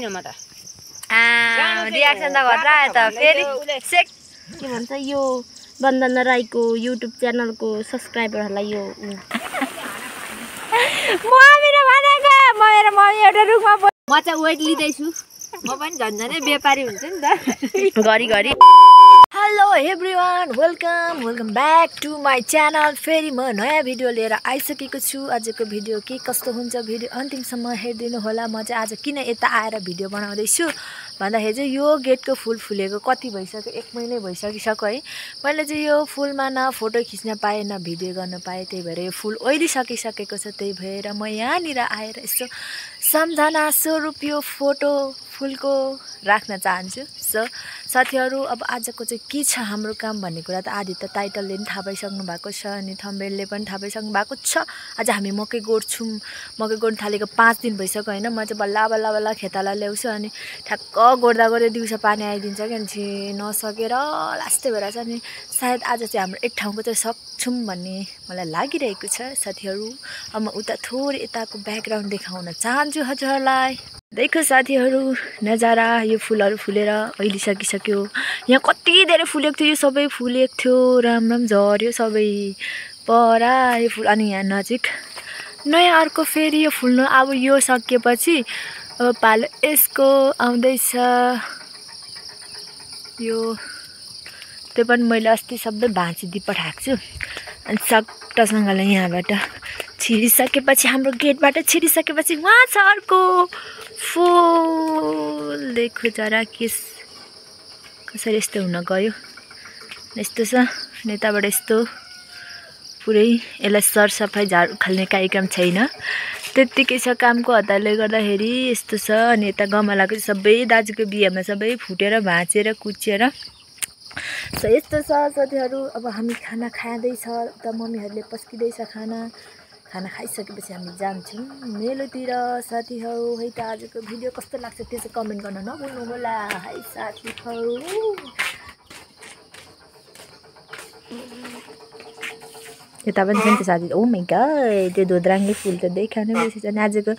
सक्दिनँ म त। रियाक्सन त गर्दा त फेरि सेक के भन्छ यो वन्दना राईको युट्युब च्यानलको सब्स्क्राइबरहरूलाई यो मम्मीले भनेको मेरो मम्मी एउटा रुखमा म चाहिँ वेट लिँदैछु। म पनि झन्झनै व्यापारी हुन्छु नि त घरिघरि। Hello everyone, welcome back to my channel. फेरि म नयाँ भिडियो लिएर आइसकेको छु। आजको भिडियो के कस्तो हुन्छ भिडियो अन्तिमसम्म हेरिदिनु होला। म चाहिँ आज किन यता आएर भिडियो बनाउँदैछु भन्दाखेरि चाहिँ यो गेटको फुल फुलेको कति भइसक्यो, 1 महिना भइसकिसक्यो है। मैले चाहिँ यो फुलमा न फोटो खिच्न पाएँ न भिडियो गर्न पाएँ, त्यही भएर यो फुल ओइलिसकिसकेको छ। त्यही भएर म यहाँनिर आएर यसो सम्झना स्वरूप यो फोटो फुलको राख्न चाहन्छु। सो साथीहरू, अब आजको चाहिँ के छ हाम्रो काम भन्ने कुरा त आदि त टाइटलले पनि थाहा पाइसक्नु भएको छ अनि थम्बनेलले पनि थाहा पाइसक्नु भएको छ। आज हामी मकै गोड्छौँ। मकै गोड्न थालेको 5 दिन भइसक्यो होइन। म चाहिँ बल्ल खेताला ल्याउँछु अनि ठ्याक्क गोड्दा दिउँसो पानी आइदिन्छ कि अनि नसकेर लास्टै भएर चाहिँ अनि सायद आज चाहिँ हाम्रो एक ठाउँको चाहिँ सक्छौँ भन्ने मलाई लागिरहेको छ साथीहरू। अब म उता थोरै यताको ब्याकग्राउन्ड देखाउन चाहन्छु हजुरहरूलाई। देखो साथीहरू, नजारा यो फुलहरू फुलेर ओइलिसकिसक्यो। यहाँ कति धेरै फुलेको थियो, यो सबै फुलेको थियो, राम झऱ्यो सबै परा यो फुल। अनि यहाँ नजिक नयाँ अर्को फेरि यो फुल्नु। अब यो सकिएपछि अब पालो यसको आउँदैछ। यो त्यो पनि मैले अस्ति सबै भाँचिदिई पठाएको छु अनि सक्टसँगले यहाँबाट छिरिसकेपछि हाम्रो गेटबाट छिरिसकेपछि वहाँ छ अर्को फुल। देखो जरा कसरी यस्तो हुन गयो, यस्तो छ। नेताबाट यस्तो पुरै यसलाई सरसफाइ झाडु खाल्ने कार्यक्रम छैन, त्यत्तिकै छ कामको हतारले गर्दाखेरि यस्तो छ। अनि यता गमलाको चाहिँ सबै दाजुको बिहामा सबै फुटेर भाँचेर कुचेर सो यस्तो छ साथीहरू। अब हामी खाना खाँदैछ, उता मम्मीहरूले पस्किँदैछ खाना खाइसकेपछि हामी जान्छौँ मेलोतिर साथीहरू। है त आजको भिडियो कस्तो लाग्छ त्यो चाहिँ कमेन्ट गर्न नभुल्नु होला है साथीहरू। यता पनि छ नि त साथी। ओ माइ गॉड, त्यो धोद्राङ्गे फुल त देखाउनै बेसी छ। अनि आजको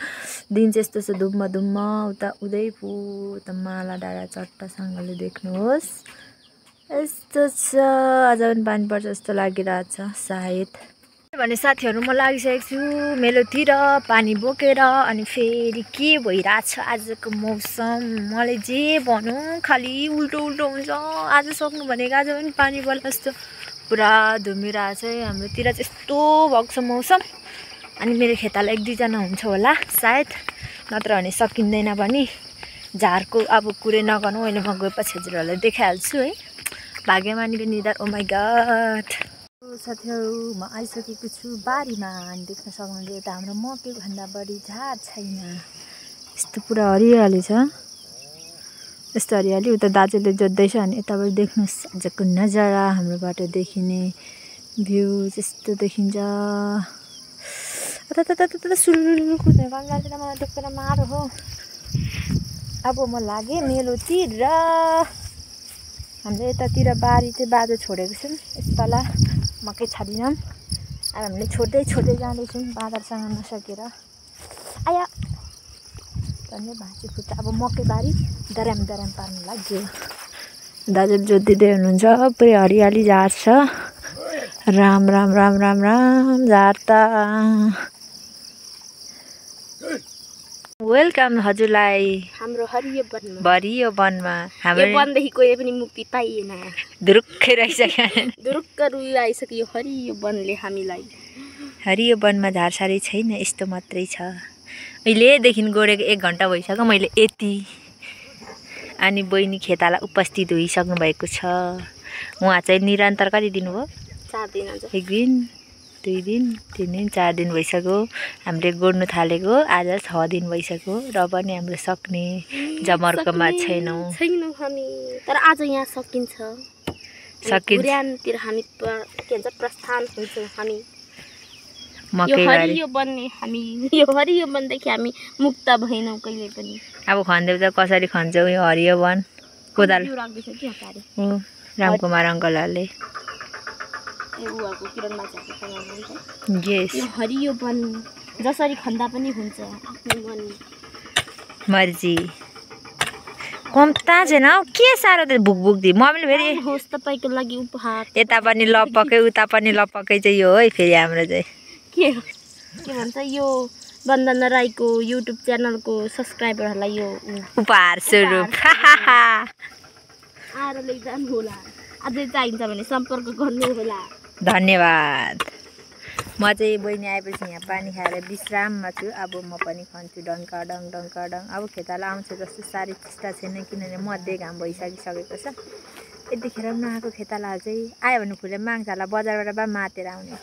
दिन चाहिँ यस्तो छ धुम्म उता उदयपुर त माला डाँडा चट्टसँगले देख्नुहोस् यस्तो छ। आज पनि पानी पर्छ जस्तो लागिरहेछ सायद। भने साथीहरू म लागिसकेको छु मेलोतिर पानी बोकेर। अनि फेरि के भइरहेछ आजको मौसम, मलाई जे भनौँ खालि उल्टो हुन्छ। आज सक्नु भनेको आज पनि पानी पर्ला जस्तो पुरा धुमिरहेछ है हाम्रोतिर चाहिँ। यस्तो भएको छ मौसम। अनि मेरो खेताला 1-2जना हुन्छ होला सायद, नत्र भने सकिँदैन पनि। झारको अब कुरै नगर्नु, अहिले म गएपछि हजुरहरूलाई देखाइहाल्छु है भाग्यमानीको निधार। ओ माइ गॉड साथीहरू, म आइसकेको छु बारीमा। अनि देख्न सक्नुहुन्छ यता हाम्रो मकै भन्दा बढी झार छैन, यस्तो पुरा हरियाली छ। यस्तो हरियाली उता दाजुले जोत्दैछ अनि यताबाट देख्नुहोस् आजको नजारा। हाम्रोबाट देखिने भ्यू त्यस्तो देखिन्छ। सुरु कुद्ने काम जाँदैन मलाई टोकेर मारो हो। अब म लागेँ मेलोतिर र हाम्रो यतातिर बारी चाहिँ बाटो छोडेको छौँ। यसपाला मकै छाडिनौँ। अब हामीले छोड्दै जाँदैछौँ बाँदरसँग नसकेर। आया भन्ने भाँची खुट्टा। अब मकै बारी दराम पार्नु लाग्यो। दाजु जोतिँदै हुनुहुन्छ। पुरै हरियाली झार छ। राम झार त। वेलकम हजुरलाई हाम्रो हरियो वनमा। हाम्रो वनदेखि कोही पनि मुक्ति पाइएन। धुरुक्कै रहिसक्यो, धुरुक्क रुइआइसक्यो यो हरियो वनले हामीलाई। हरियो वनमा झारसारी छैन, यस्तो मात्रै छ। अहिलेदेखि गोडेको 1 घन्टा भइसक्यो मैले यति। अनि बहिनी खेताला उपस्थित भइसक्नु भएको छ। उहाँ चाहिँ निरन्तर कति दिन भयो? 4 दिन हुन्छ। 1 दिन 2 दिन 3 दिन 4 दिन भइसक्यो हामीले गोड्नु थालेको। आज 6 दिन भइसक्यो र पनि हाम्रो सक्ने जमर्कोमा छैनौँ हामी। तर आज यहाँ सकिन्छ। हामी के भन्छ प्रस्थान हुन्छौँ हामी। यो हरियो वनदेखि हामी मुक्त भएनौँ कहिले पनि। अब खन्देउ त कसरी खन्छौँ यो हरियो वन? कोदाल रामकुमार अङ्कलहरूले यो हरियो वन जसरी खन्दा पनि हुन्छ, आफ्नो मन मर्जी। कम्ता छैन के साह्रो त भुकभुक दि मम्मीले फेरि होस् तपाईँको लागि उपहार यता पनि लपकै उता पनि लपकै चाहिँ यो है फेरि हाम्रो चाहिँ के भन्छ यो वन्दना राईको युट्युब च्यानलको सब्सक्राइबरहरूलाई यो उपहार स्वरूप आएर लैजानु होला अझै चाहिन्छ भने सम्पर्क गर्नु होला धन्यवाद म चाहिँ बहिनी आएपछि यहाँ पानी खाएर विश्राममा छु अब म पनि खान्छु डङ्का डङ अब खेताला आउँछ जस्तो साह्रै चिस्टा छैन किनभने मध्य घाम भइसकिसकेको छ यतिखेर पनि नआएको खेताला चाहिँ आयो भने फुले माग्छ होला बजारबाट बा मातेर आउने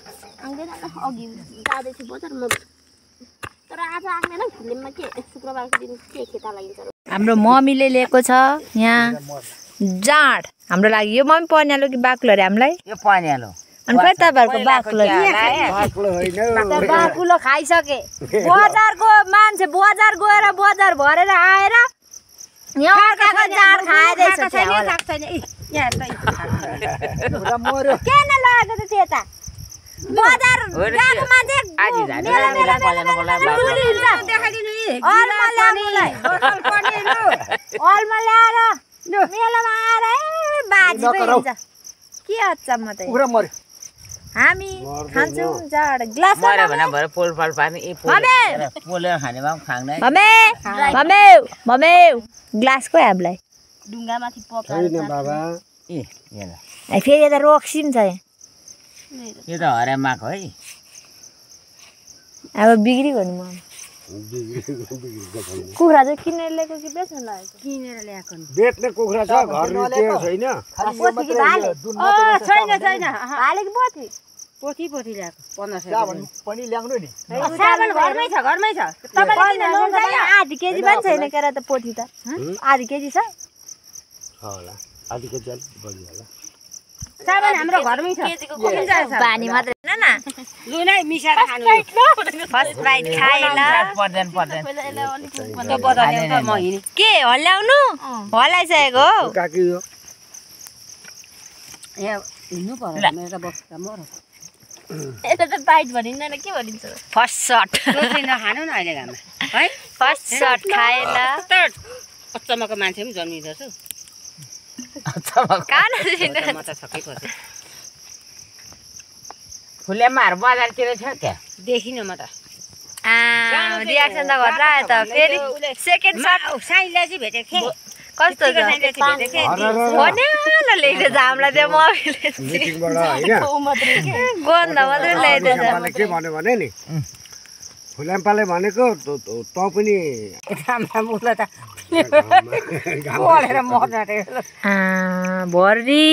आउँदैन अघि जाँदैछु बजारमा तर आज आउँदैन फिल्ममा के शुक्रबारको दिन के खेता लागिन्छ हाम्रो मम्मीले ल्याएको छ यहाँ जाँड हाम्रो लागि यो मम्मी पन्यालो कि बाक्लो अरे हामीलाई यो पन्यालो अनि खै तपाईँहरूको बाक्लो बाक्लो खाइसके बजारको मान्छे बजार गएर बजार भरेर आएर यहाँ अर्काको जाँड खाएदैछ किन लागेको त त्यता बजार गएको मान्छे अलमा ल्याएर मेलामा आएर बाजी हुन्छ के अचम्म त हामी खान्छौँ जाँड ग्लास ग्लासको हामीलाई ढुङ्गामाथि पकाएर फेरि यता रक्सी पनि छ यहाँ यो त हरेमाको है अब बिग्रिगयो नि म कुखुरा चाहिँ किनेर ल्याएको कि बेच्न लागेको किनेर ल्याएको बेच्ने कुखुरा छ घरमा त्यो छैन छैन हालेको पोथी ल्याएको 1500 पनि ल्याउनु नि साबन घरमै छ तपाईँले आधी केजी पनि छैन के त पोथी त आधी केजी छ होला आधी केजी अलिक बढी होला साबन हाम्रो घरमै छ पानी मात्रै हैन न लु नै मिसाएर खानु फर्स्ट बाइट खाएला पर्दैन के हल्ल्याउनु हल्लाइसकेको हो काकी यो यहाँ हिँड्नु पर्यो मेरो त बक्सा मर यता त बाइट भनिँदैन के भनिन्छ फर्स्ट शट खानु न अहिले घाममा है फर्स्ट शट खाएला अचम्मको मान्छे पनि जन्मिँदछ म त छक्कै पर्छ फुलेमाहरू बजारतिर छ क्या देखिनँ म त रियाक्सन त घर आयो त फेरि सेकेन्ड शट साइले चाहिँ भेटेको थिएँ कस्तो छ भन्यो ल्याइदिएछ हामीलाई त्यो मम्मीले मिटिङबाट हैन गन्ध मात्रै ल्याइदिएछ मलाई के भन्यो भने नि फुलाम्पाले भनेको त पनि भर्री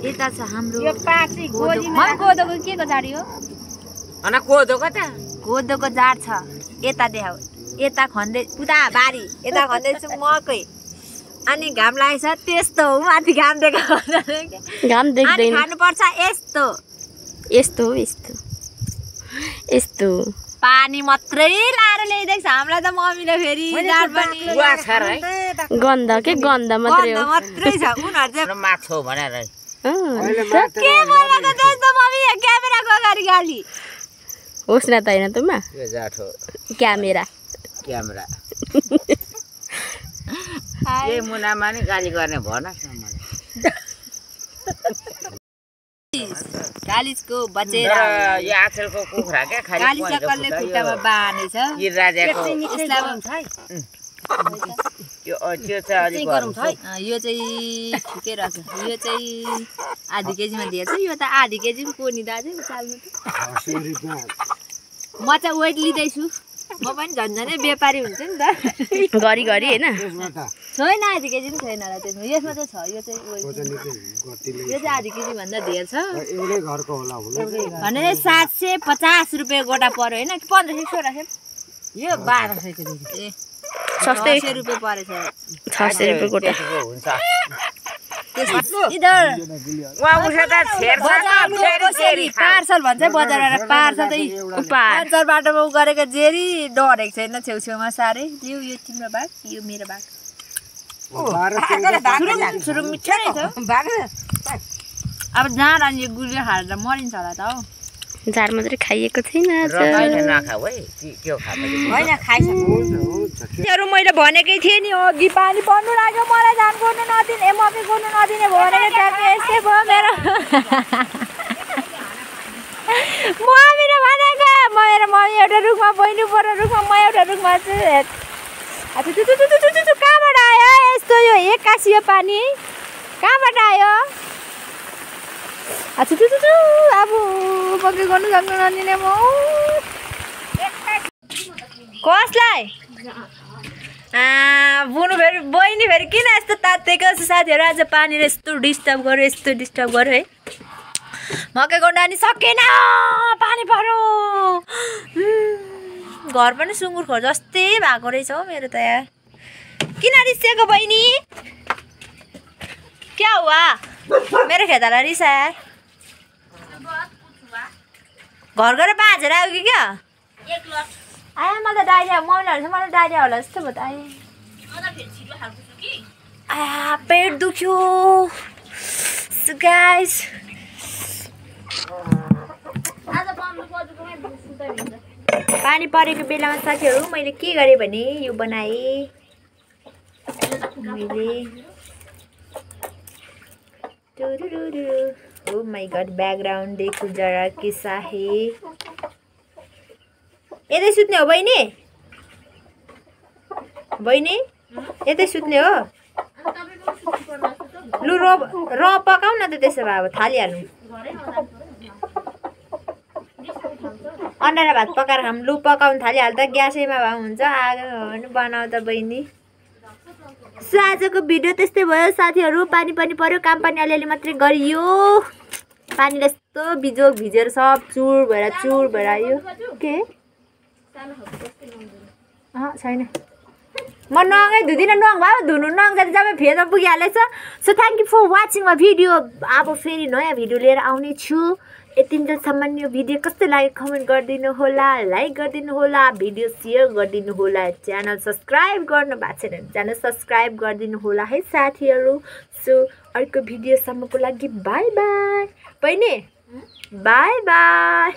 यता छ हाम्रो कोदोको के को जाडी हो कोदोको त कोदोको जाड छ यता देखाऊ यता खन्दै उता बारी यता खन्दैछु मकै अनि घाम लागेछ त्यस्तो हो माथि घाम देखाउ घाम देख्दैन खानुपर्छ यस्तो यस्तो पानी मात्रै लाएर ल्याइदिएको छ हामीलाई त मम्मीले फेरि गन्ध के गन्ध मात्रै हो मात्रै छ उनीहरू चाहिँ माछो भनेर के बोलेको त्यस्तो मम्मी क्यामेराको अगाडि गाली होस् न त होइन त मा यो जाठो क्यामेरा यही मुनामा नि गाली गर्ने भन गालिजको बचेर यो आचलको कुखुरा क्या खाली गालिज कसले खुट्टामा बाँधेछ गिरराजाको यो त्यो चाहिँ अलिक यो चाहिँ ठिकै रहेछ यो चाहिँ आधी केजीमा दिएछ यो त आधी केजी पनि कोनी दाजु चाल्नु म चाहिँ वेट लिँदैछु म पनि झन्झनै व्यापारी हुन्छ नि त घरिघरि होइन छैन आधी केजी पनि छैन होला त्यसमा यसमा चाहिँ छ यो चाहिँ यो चाहिँ आधी केजी भन्दा धेर छ भने 750 रुपियाँ गोटा पर्यो होइन 1500 राख्यो यो 1200 को ए सस्तै रुपियाँ परेछ 600 रुपियाँ गोटा हुन्छ इधर पार्सल भन्छ बजारबाट पार्सल चाहिँ पार्सल बाटोमा उ गरेको जेरी डरेको छैन छेउछेउमा साह्रै यो तिम्रो बाघ यो मेरो बाघ अब जहाँ अनि यो गुलियो खाएर मरिन्छ होला त हौ झार मात्रै खाइएको छैन आज। नखाऊ है के हो खाएको होइन खाइसक्नु हुन्छ हुन्छ तिमीहरू मैले भनेकै थिएँ नि अघि पानी पर्नु लाग्यो मलाई धान गर्नु नदिने मकै गर्नु नदिने भनेर ट्याक्कै यस्तै भयो मेरो मम्मीले भनेको मेरो मम्मी एउटा रुखमा बहिनी पर रुखमा म एउटा रुखमा छु कहाँबाट आयो यस्तो यो एक्कासी यो पानी कहाँबाट आयो अब मकै गर्नु सक्नु नदिने म कसलाई बुनु फेरि बहिनी फेरि किन यस्तो तातेको छ साथीहरू आज पानीले यस्तो डिस्टर्ब गर्यो है मकै गर्नु अनि सकेन पानी पर्यो घर पनि सुँगुर खोर जस्तै भएको रहेछ हौ मेरो त यार किन रिसेको बहिनी क्या हुआ मेरो खेताला रिसा यार घर गएर बाँझेर आयो कि क्या आयो मलाई त डाइरिया महिलाहरू मलाई डाइरिया होला जस्तो भयो त आयो पेट दुख्यो गाइस पानी परेको बेलामा साथीहरू मैले के गरेँ भने यो बनाएँ मैले ओ माय गॉड बैकग्राउंड देखो जरा कैसा है यतै सुत्ने हो बहिनी यतै सुत्ने हो लु र पकाउ न त त्यसो भए अब थालिहाल्नु अन्डा भात पकाएर खाऊँ लु पकाउनु थालिहाल्दा ग्यासैमा भए हुन्छ आगो बनाउँदा बहिनी सो आजको भिडियो त्यस्तै भयो साथीहरू पानी पर्यो काम पनि अलिअलि मात्रै गरियो पानीले यस्तो भिजेर सब चुर भएर आयो के छैन म नङै धुदिनँ नङ भयो धुनु नङ जाँदा जब फेदमा पुगिहालेछ so thank you for watching my video अब फेरि नयाँ भिडियो लिएर आउने छु यतिन्जेलसम्म यो भिडियो कस्तो लाग्यो कमेन्ट गरिदिनु होला लाइक गरिदिनु होला भिडियो सेयर गरिदिनु होला च्यानल सब्सक्राइब गर्नु भएको छैन भने च्यानल सब्सक्राइब गरिदिनु होला है साथीहरू सो अर्को भिडियोसम्मको लागि बाई बाई बहिनी बाई बाई